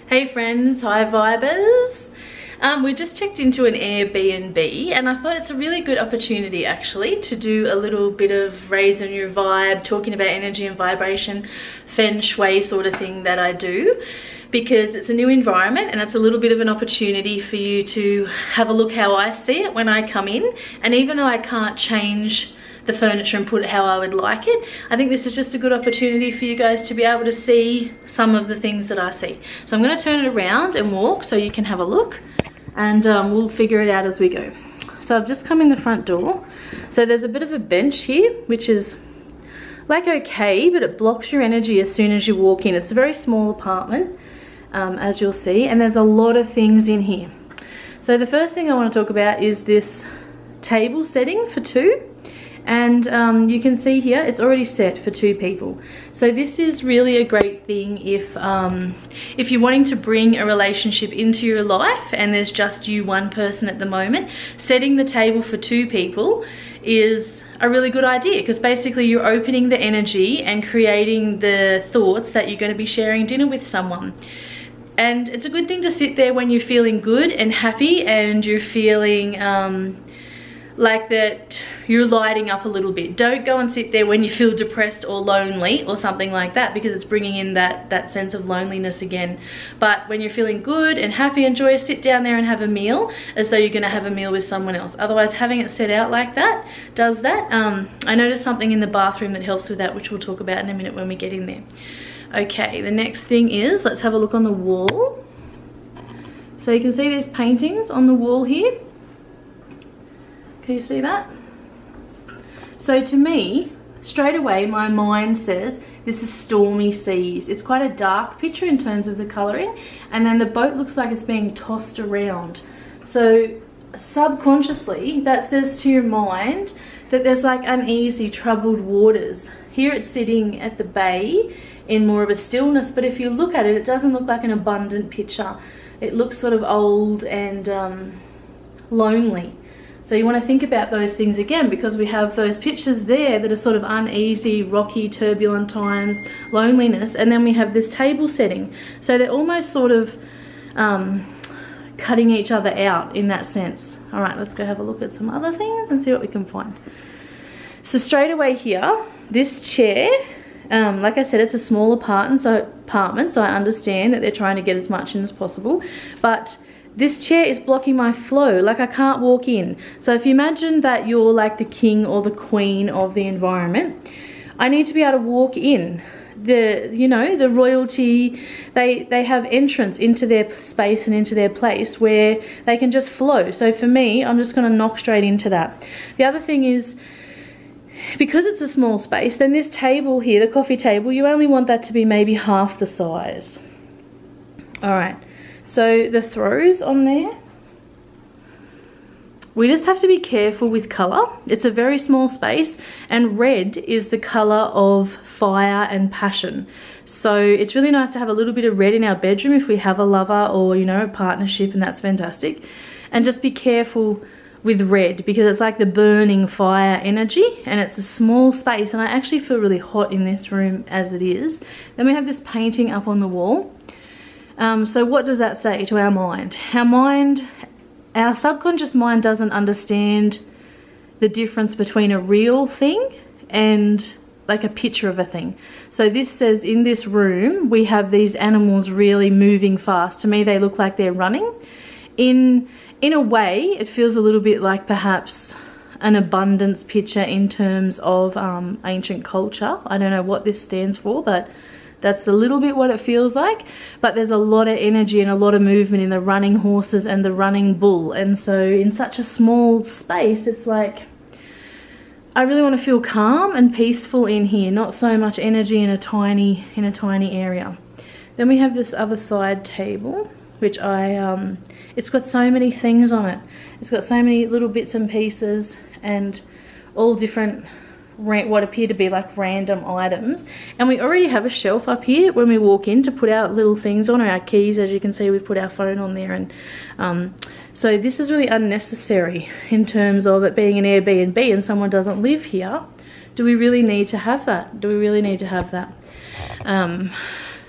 Hey friends, hi vibers. We just checked into an Airbnb and I thought it's a really good opportunity actually to do a little bit of raising your vibe, talking about energy and vibration, feng shui sort of thing that I do, because it's a new environment and it's a little bit of an opportunity for you to have a look how I see it when I come in. And even though I can't change the furniture and put it how I would like it, I think this is just a good opportunity for you guys to be able to see some of the things that I see. So I'm going to turn it around and walk so you can have a look, and we'll figure it out as we go. So I've just come in the front door. So there's a bit of a bench here, which is like okay, but it blocks your energy as soon as you walk in. It's a very small apartment, as you'll see, and there's a lot of things in here. So the first thing I want to talk about is this table setting for two. And you can see here it's already set for 2 people. So this is really a great thing if you're wanting to bring a relationship into your life and there's just you one person at the moment. Setting the table for 2 people is a really good idea, because basically you're opening the energy and creating the thoughts that you're going to be sharing dinner with someone. And it's a good thing to sit there when you're feeling good and happy and you're feeling like that you're lighting up a little bit. Don't go and sit there when you feel depressed or lonely or something like that, because it's bringing in that sense of loneliness again. But when you're feeling good and happy and joyous, sit down there and have a meal as though you're going to have a meal with someone else. Otherwise, having it set out like that does that. I noticed something in the bathroom that helps with that, which we'll talk about in a minute when we get in there. Okay, the next thing is, let's have a look on the wall. So you can see these paintings on the wall here. Can you see that? So to me, straight away, my mind says this is stormy seas. It's quite a dark picture in terms of the colouring, and then the boat looks like it's being tossed around. So subconsciously, that says to your mind that there's like uneasy, troubled waters. Here it's sitting at the bay in more of a stillness, but if you look at it, it doesn't look like an abundant picture. It looks sort of old and lonely. So you want to think about those things again, because we have those pictures there that are sort of uneasy, rocky, turbulent times, loneliness, and then we have this table setting. So they're almost sort of cutting each other out in that sense. All right, let's go have a look at some other things and see what we can find. So straight away here, this chair, like I said, it's a small apartment, so I understand that they're trying to get as much in as possible, but this chair is blocking my flow. Like, I can't walk in. So if you imagine that you're like the king or the queen of the environment, I need to be able to walk in. The royalty, they have entrance into their space and into their place where they can just flow. So for me, I'm just going to knock straight into that. The other thing is, because it's a small space, then this table here, the coffee table, you only want that to be maybe half the size. All right. So the throws on there, we just have to be careful with colour. It's a very small space, and red is the colour of fire and passion. So it's really nice to have a little bit of red in our bedroom if we have a lover or, you know, a partnership, and that's fantastic. And just be careful with red, because it's like the burning fire energy, and it's a small space, and I actually feel really hot in this room as it is. Then we have this painting up on the wall. So what does that say to our mind? Our subconscious mind doesn't understand the difference between a real thing and like a picture of a thing. So this says, in this room, we have these animals really moving fast. To me, they look like they're running. In a way, it feels a little bit like perhaps an abundance picture in terms of ancient culture. I don't know what this stands for, but that's a little bit what it feels like. But there's a lot of energy and a lot of movement in the running horses and the running bull. And so in such a small space, it's like, I really want to feel calm and peaceful in here, not so much energy in a tiny area. Then we have this other side table, which it's got so many things on it. It's got so many little bits and pieces and all different what appear to be like random items, and we already have a shelf up here when we walk in to put our little things on, our keys. As you can see, we've put our phone on there, and so this is really unnecessary in terms of it being an Airbnb and someone doesn't live here. Do we really need to have that?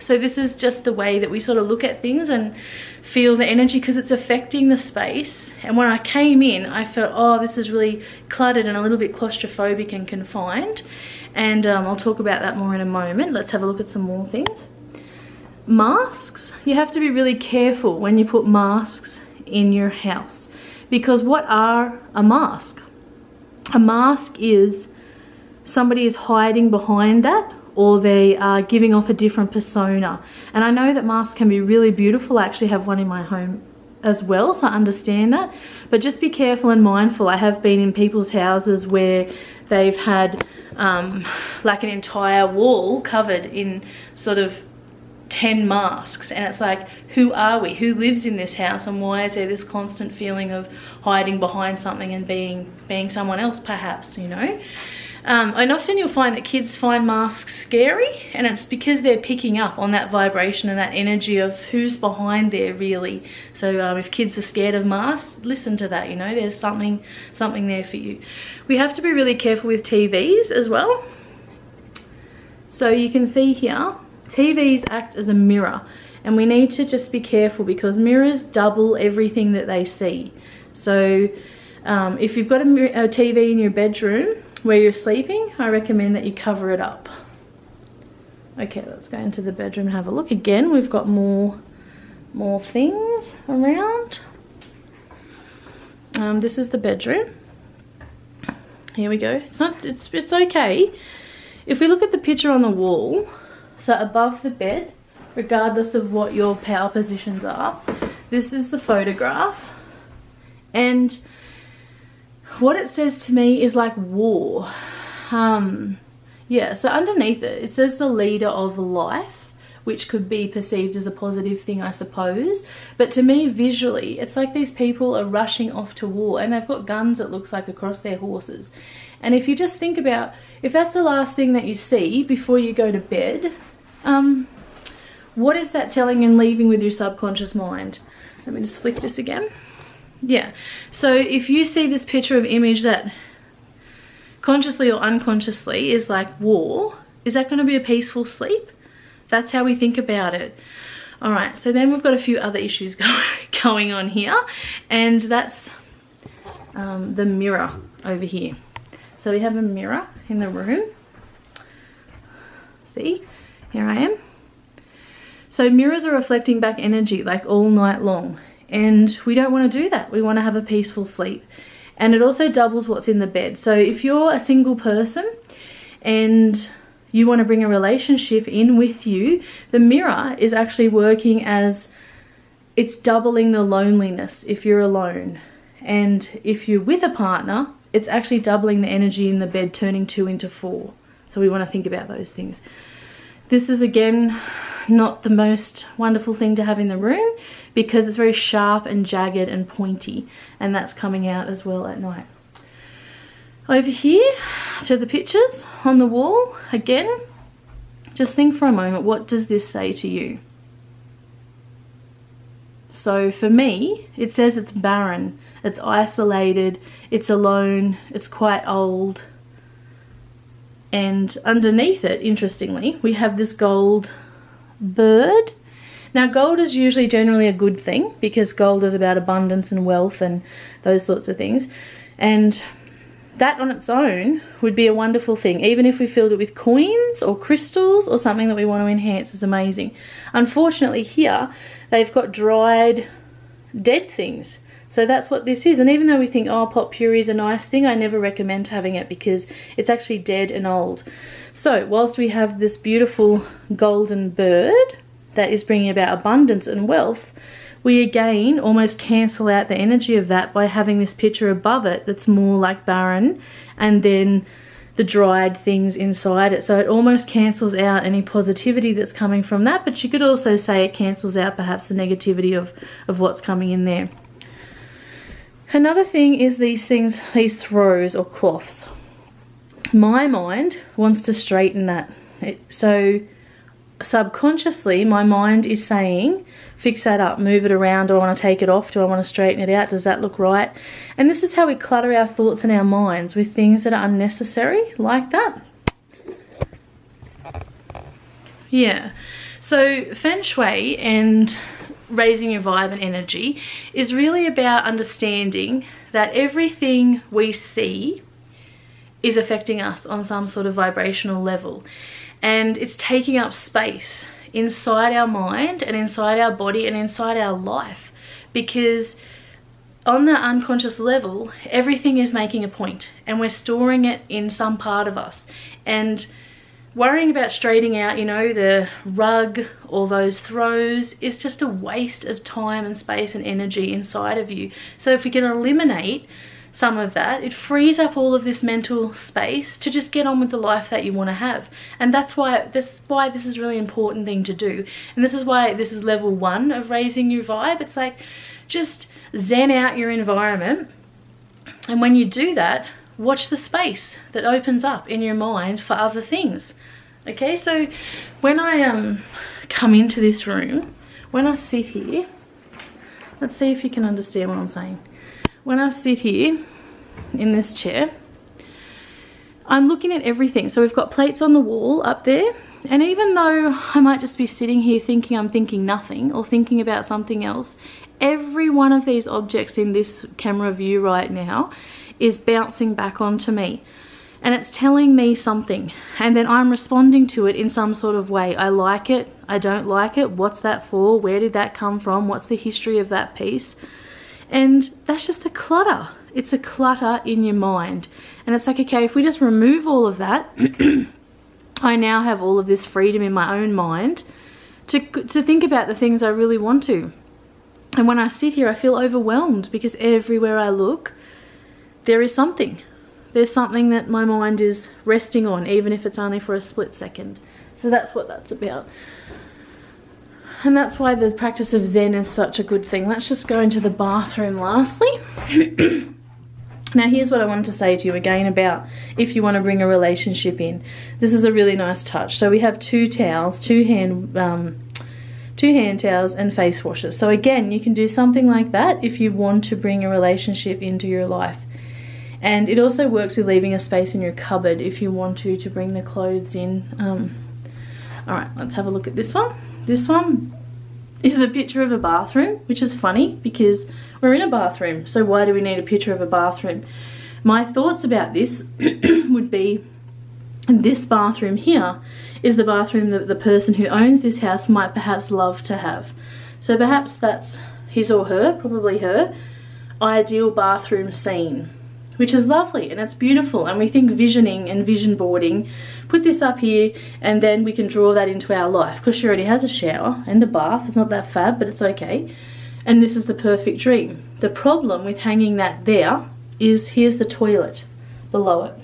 So this is just the way that we sort of look at things and feel the energy, because it's affecting the space. And when I came in, I felt, oh, this is really cluttered and a little bit claustrophobic and confined. And I'll talk about that more in a moment. Let's have a look at some more things. Masks. You have to be really careful when you put masks in your house, because what are a mask? A mask is somebody is hiding behind that, or they are giving off a different persona. And I know that masks can be really beautiful. I actually have one in my home as well, so I understand that. But just be careful and mindful. I have been in people's houses where they've had like an entire wall covered in sort of 10 masks, and it's like, who are we? Who lives in this house, and why is there this constant feeling of hiding behind something and being someone else, perhaps, you know? And often you'll find that kids find masks scary, and it's because they're picking up on that vibration and that energy of who's behind there, really. So if kids are scared of masks, listen to that, you know, there's something there for you. We have to be really careful with TVs as well. So you can see here, TVs act as a mirror, and we need to just be careful because mirrors double everything that they see. So if you've got a TV in your bedroom where you're sleeping, I recommend that you cover it up. Okay, let's go into the bedroom and have a look. Again, we've got more things around. This is the bedroom. Here we go. It's okay. If we look at the picture on the wall, so above the bed, regardless of what your power positions are, this is the photograph. And what it says to me is like war. Yeah, so underneath it, it says the leader of life, which could be perceived as a positive thing, I suppose. But to me, visually, it's like these people are rushing off to war, and they've got guns, it looks like, across their horses. And if you just think about, if that's the last thing that you see before you go to bed, what is that telling and leaving with your subconscious mind? Let me just flick this again. Yeah, so if you see this picture of image that consciously or unconsciously is like war, is that going to be a peaceful sleep? That's how we think about it. All right, so then we've got a few other issues going on here, and that's the mirror over here. So we have a mirror in the room. See, here I am. So mirrors are reflecting back energy like all night long. And we don't want to do that. We want to have a peaceful sleep. And it also doubles what's in the bed. So if you're a single person and you want to bring a relationship in with you, the mirror is actually working as, it's doubling the loneliness if you're alone. And if you're with a partner, it's actually doubling the energy in the bed, turning 2 into 4. So we want to think about those things. This is, again, not the most wonderful thing to have in the room because it's very sharp and jagged and pointy, and that's coming out as well at night. Over here to the pictures on the wall, again, just think for a moment, what does this say to you? So for me, it says it's barren, it's isolated, it's alone, it's quite old. And underneath it, interestingly, we have this gold bird. Now, gold is usually generally a good thing because gold is about abundance and wealth and those sorts of things. And that on its own would be a wonderful thing. Even if we filled it with coins or crystals or something that we want to enhance, is amazing. Unfortunately here, they've got dried, dead things. So that's what this is. And even though we think, oh, pot puree is a nice thing, I never recommend having it because it's actually dead and old. So whilst we have this beautiful golden bird that is bringing about abundance and wealth, we again almost cancel out the energy of that by having this picture above it that's more like barren, and then the dried things inside it. So it almost cancels out any positivity that's coming from that, but you could also say it cancels out perhaps the negativity of what's coming in there. Another thing is these things, these throws or cloths. My mind wants to straighten that. So subconsciously, my mind is saying, fix that up, move it around. Do I want to take it off? Do I want to straighten it out? Does that look right? And this is how we clutter our thoughts and our minds with things that are unnecessary, like that. Yeah. So Feng Shui and raising your vibe and energy is really about understanding that everything we see is affecting us on some sort of vibrational level, and it's taking up space inside our mind and inside our body and inside our life, because on the unconscious level everything is making a point and we're storing it in some part of us. And worrying about straightening out, you know, the rug or those throws is just a waste of time and space and energy inside of you. So if we can eliminate some of that, it frees up all of this mental space to just get on with the life that you want to have. And that's why this is a really important thing to do. And this is why this is level 1 of raising your vibe. It's like, just zen out your environment, and when you do that, watch the space that opens up in your mind for other things. Okay, so when I come into this room, when I sit here, let's see if you can understand what I'm saying. When I sit here in this chair, I'm looking at everything. So we've got plates on the wall up there, and even though I might just be sitting here thinking I'm thinking nothing or thinking about something else, every one of these objects in this camera view right now is bouncing back onto me, and it's telling me something, and then I'm responding to it in some sort of way. I like it, I don't like it, what's that for, where did that come from, what's the history of that piece? And that's just a clutter. It's a clutter in your mind. And it's like, okay, if we just remove all of that, I now have all of this freedom in my own mind to think about the things I really want to. And when I sit here, I feel overwhelmed because everywhere I look, there is something. There's something that my mind is resting on, even if it's only for a split second. So that's what that's about. And that's why the practice of Zen is such a good thing. Let's just go into the bathroom lastly. Now here's what I wanted to say to you again about if you want to bring a relationship in. This is a really nice touch. So we have 2 towels, 2 hand towels and face washes. So again, you can do something like that if you want to bring a relationship into your life. And it also works with leaving a space in your cupboard if you want to bring the clothes in. All right, let's have a look at this one. This one is a picture of a bathroom, which is funny because we're in a bathroom. So why do we need a picture of a bathroom? My thoughts about this would be, this bathroom here is the bathroom that the person who owns this house might perhaps love to have. So perhaps that's his or her, probably her, ideal bathroom scene, which is lovely and it's beautiful. And we think visioning and vision boarding, put this up here and then we can draw that into our life, because she already has a shower and a bath. It's not that fab, but it's okay. And this is the perfect dream. The problem with hanging that there is, here's the toilet below it.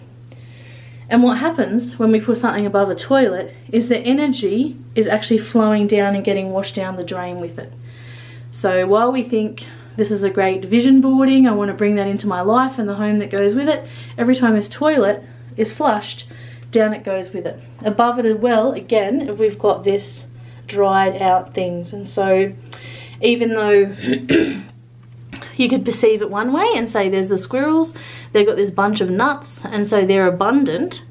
And what happens when we put something above a toilet is the energy is actually flowing down and getting washed down the drain with it. So while we think this is a great vision boarding, I want to bring that into my life and the home that goes with it, every time this toilet is flushed, down it goes with it. Above it as well, again, we've got this dried out things. And so even though you could perceive it one way and say there's the squirrels, they've got this bunch of nuts and so they're abundant.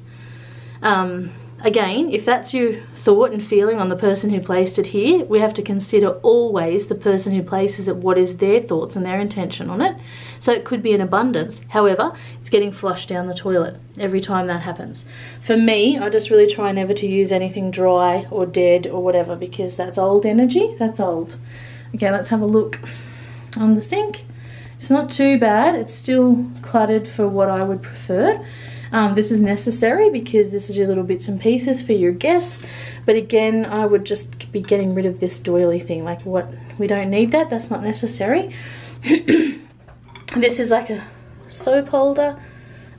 Again, if that's your thought and feeling on the person who placed it here, we have to consider always the person who places it, what is their thoughts and their intention on it. So it could be an abundance, however, it's getting flushed down the toilet every time that happens. For me, I just really try never to use anything dry or dead or whatever, because that's old energy, that's old. Okay, let's have a look on the sink. It's not too bad, it's still cluttered for what I would prefer. This is necessary because this is your little bits and pieces for your guests, but again, I would just be getting rid of this doily thing, like what, we don't need that, that's not necessary. This is like a soap holder.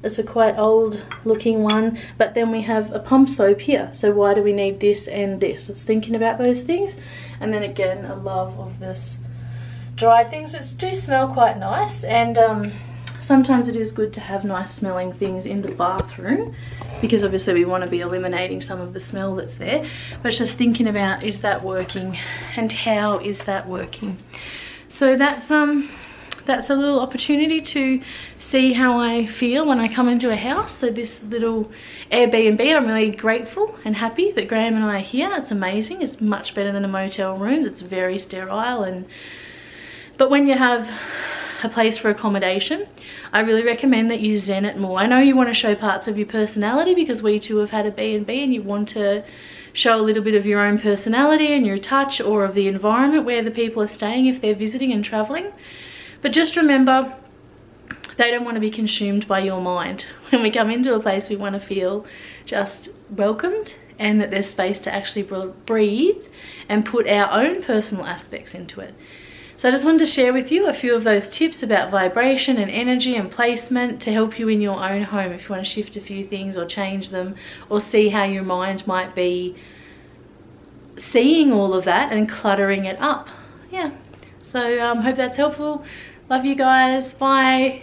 It's a quite old looking one, but then we have a pump soap here, so why do we need this and this? It's thinking about those things. And then again, a love of this dried things, which do smell quite nice, and sometimes it is good to have nice smelling things in the bathroom because obviously we want to be eliminating some of the smell that's there, but it's just thinking about, is that working and how is that working? So that's that's a little opportunity to see how I feel when I come into a house. So this little Airbnb, I'm really grateful and happy that Graham and I are here. It's amazing. It's much better than a motel room. It's very sterile. But when you have a place for accommodation, I really recommend that you zen it more. I know you want to show parts of your personality, because we too have had a B&B, and you want to show a little bit of your own personality and your touch, or of the environment where the people are staying if they're visiting and traveling. But just remember, they don't want to be consumed by your mind. When we come into a place, we want to feel just welcomed, and that there's space to actually breathe and put our own personal aspects into it. So I just wanted to share with you a few of those tips about vibration and energy and placement to help you in your own home if you want to shift a few things or change them, or see how your mind might be seeing all of that and cluttering it up. Yeah, so hope that's helpful. Love you guys. Bye.